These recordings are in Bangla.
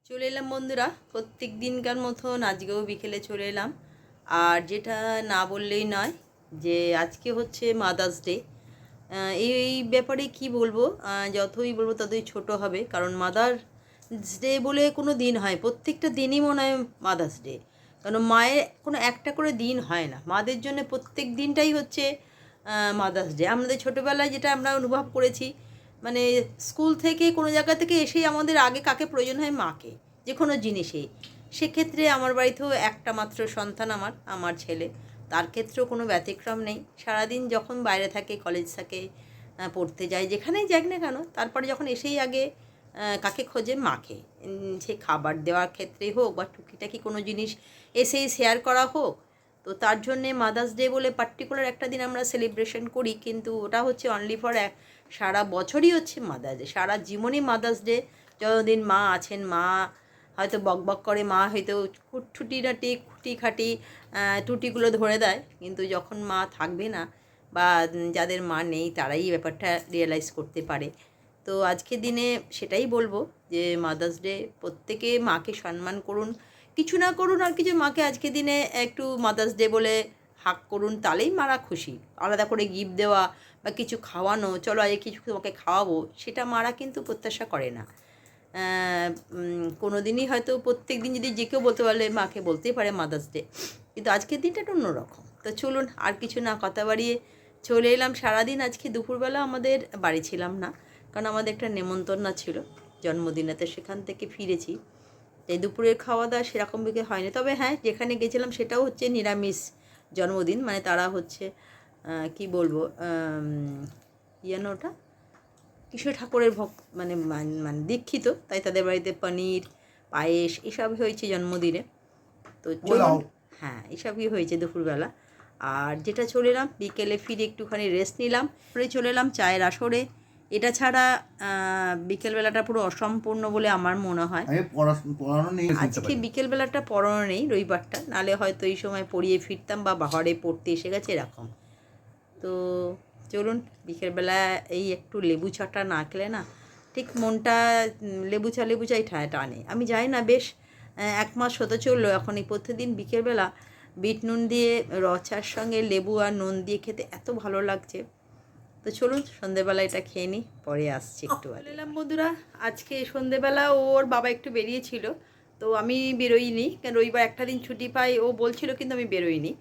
চলে এলাম বন্ধুরা, প্রত্যেক দিনকার মতন আজকেও বিকেলে চলে এলাম। আর যেটা না বললেই নয় যে আজকে হচ্ছে মাদার্স ডে। এই ব্যাপারে কি বলবো, যতই বলবো ততই ছোট হবে, কারণ মাদার্স ডে বলে কোনো দিন হয়, প্রত্যেকটা দিনই মনে হয় মাদার্স ডে। কারণ মায়ের কোনো একটা করে দিন হয় না, মাদের জন্য প্রত্যেক দিনটাই হচ্ছে মাদার্স ডে। আমাদের ছোটোবেলায় যেটা আমরা অনুভব করেছি, মানে স্কুল থেকে কোনো জায়গা থেকে এসেই আমাদের আগে কাকে প্রয়োজন হয়, মাকে, যে কোনো জিনিসেই। সেক্ষেত্রে আমার বাড়িতেও একটা মাত্র সন্তান, আমার ছেলে, তার ক্ষেত্রেও কোনো ব্যতিক্রম নেই। সারাদিন যখন বাইরে থাকে, কলেজ থাকে, পড়তে যায়, যেখানেই যাক না কেন, তারপরে যখন এসেই আগে কাকে খোঁজে, মাকে। সে খাবার দেওয়ার ক্ষেত্রেই হোক বা টুকিটাকি কোনো জিনিস এসেই শেয়ার করা হোক। তো তার জন্যে মাদার্স ডে বলে পার্টিকুলার একটা দিন আমরা সেলিব্রেশন করি, কিন্তু ওটা হচ্ছে অনলি ফর সারা বছরই হচ্ছে মাদার্স ডে, সারা জীবনই মাদার্স ডে। যতদিন মা আছেন, মা হয়তো বক বক করে, মা হয়তো খুঁটিখাটি ত্রুটিগুলো ধরে দেয়, কিন্তু যখন মা থাকবে না বা যাদের মা নেই তারাই এই ব্যাপারটা রিয়েলাইজ করতে পারে। তো আজকের দিনে সেটাই বলবো যে মাদার্স ডে, প্রত্যেকে মাকে সম্মান করুন, কিছু না করুন আর কিছু, মাকে আজকের দিনে একটু মাদার্স ডে বলে হাক করুন, তাহলেই মারা খুশি। আলাদা করে গিফট দেওয়া বা কিছু খাওয়ানো, চলো আজকে কিছু তোমাকে খাওয়াবো, সেটা মারা কিন্তু প্রত্যাশা করে না। কোনো দিনই হয়তো প্রত্যেক দিন যদি যে কেউ বলতে পারলে মাকে বলতেই পারে মাদার্স ডে, কিন্তু আজকের দিনটা একটু অন্যরকম। তো চলুন আর কিছু না কথা বাড়িয়ে চলে এলাম। সারাদিন আজকে দুপুরবেলা আমাদের বাড়ি ছিলাম না, কারণ আমাদের একটা নেমন্তন্ন ছিল জন্মদিনেতে, সেখান থেকে ফিরেছি। এই দুপুরের খাওয়া দাওয়া সেরকম দিকে হয়নি, তবে হ্যাঁ, যেখানে গেছিলাম সেটাও হচ্ছে নিরামিষ জন্মদিন, মানে তারা হচ্ছে কি বলবো, যেন ওটা কৃষ্ণ ঠাকুরের ভক্ত, মানে মানে দীক্ষিত, তাই তাদের বাড়িতে পনির, পায়েস এসব হয়েছে জন্মদিনে। তো চলুন, হ্যাঁ এসবই হয়েছে দুপুরবেলা। আর যেটা চলে এলাম বিকেলে, ফিরে একটুখানি রেস্ট নিলাম, ফিরে চলে এলাম চায়ের আসরে। এটা ছাড়া বিকেলবেলাটা পুরো অসম্পূর্ণ বলে আমার মনে হয়। আজকে বিকেলবেলাটা পড়ানো নেই, রবিবারটা, নালে হয়তো এই সময় পড়িয়ে ফিরতাম বা ঘরে পড়তে এসে গেছে এরকম। তো চলুন, বিকেলবেলা এই একটু লেবু চাটা না খেলে না ঠিক মনটা লেবু চাই টানে। আমি যাই না, বেশ 1 মাস হতে চললো এখন, এই প্রতিদিন বিকেলবেলা বিট নুন দিয়ে রচার সঙ্গে লেবু আর নুন দিয়ে খেতে এত ভালো লাগছে। তো চলুন সন্ধেবেলা এটা খেয়ে নিই, পরে আসছি একটু আগে। এলাম বন্ধুরা, আজকে সন্ধেবেলা ওর বাবা একটু বেরিয়েছিল, তো আমি বেরোইনি, কারণ রবিবার একটা দিন ছুটি পাই ও বলছিল, কিন্তু আমি বেরোইনি,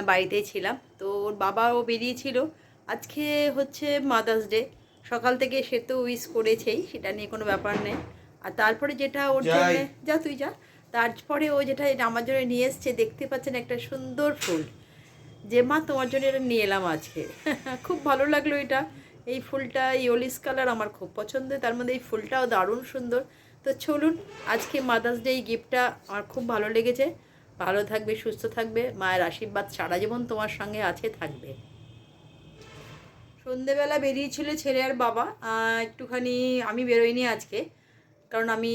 বাড়িতেই ছিলাম। তো ওর বাবাও বেরিয়েছিল। আজকে হচ্ছে মাদার্স ডে, সকাল থেকে সে তো উইশ করেছেই, সেটা নিয়ে কোনো ব্যাপার নেই। আর তারপরে যেটা ওর জন্য, যা তুই যা, তারপরে ও যেটা আমার জন্য নিয়ে এসছে, দেখতে পাচ্ছেন একটা সুন্দর ফুল, যে মা তোমার জন্য এটা নিয়ে এলাম আজকে। খুব ভালো লাগলো এটা, এই ফুলটা ইয়োলিস কালার আমার খুব পছন্দের, তার মধ্যে এই ফুলটাও দারুণ সুন্দর। তো চলুন, আজকে মাদার্স ডে এই গিফটটা আমার খুব ভালো লেগেছে। ভালো থাকবে, সুস্থ থাকবে, মায়ের আশীর্বাদ সারা জীবন তোমার সঙ্গে আছে, থাকবে। সন্ধেবেলা বেরিয়েছিল ছেলে আর বাবা, একটুখানি, আমি বেরোইনি আজকে, কারণ আমি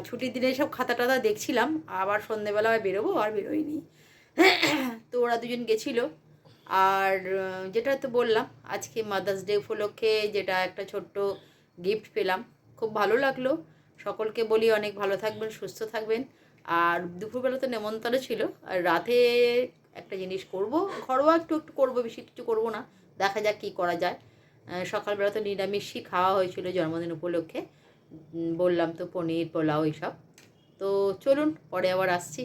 ছুটির দিনে সব খাতা টাতা দেখছিলাম, আবার সন্ধেবেলা বেরোবো, আর বেরোইনি। তো ওরা দুজন গেছিলো। আর যেটা তো বললাম, আজকে মাদার্স ডে উপলক্ষে যেটা একটা ছোট্ট গিফট পেলাম, খুব ভালো লাগলো। সকলকে বলি অনেক ভালো থাকবেন, সুস্থ থাকবেন। আর দুপুরবেলা তো নেমন্তন্ন ছিল, আর রাতে একটা জিনিস করব, ঘরোয়া একটু একটু করবো, বেশি কিছু করবো না, দেখা যাক কী করা যায়। সকালবেলা তো নিরামিষই খাওয়া হয়েছিল জন্মদিন উপলক্ষে, বললাম তো, পনির পোলাও এইসব। তো চলুন পরে আবার আসছি।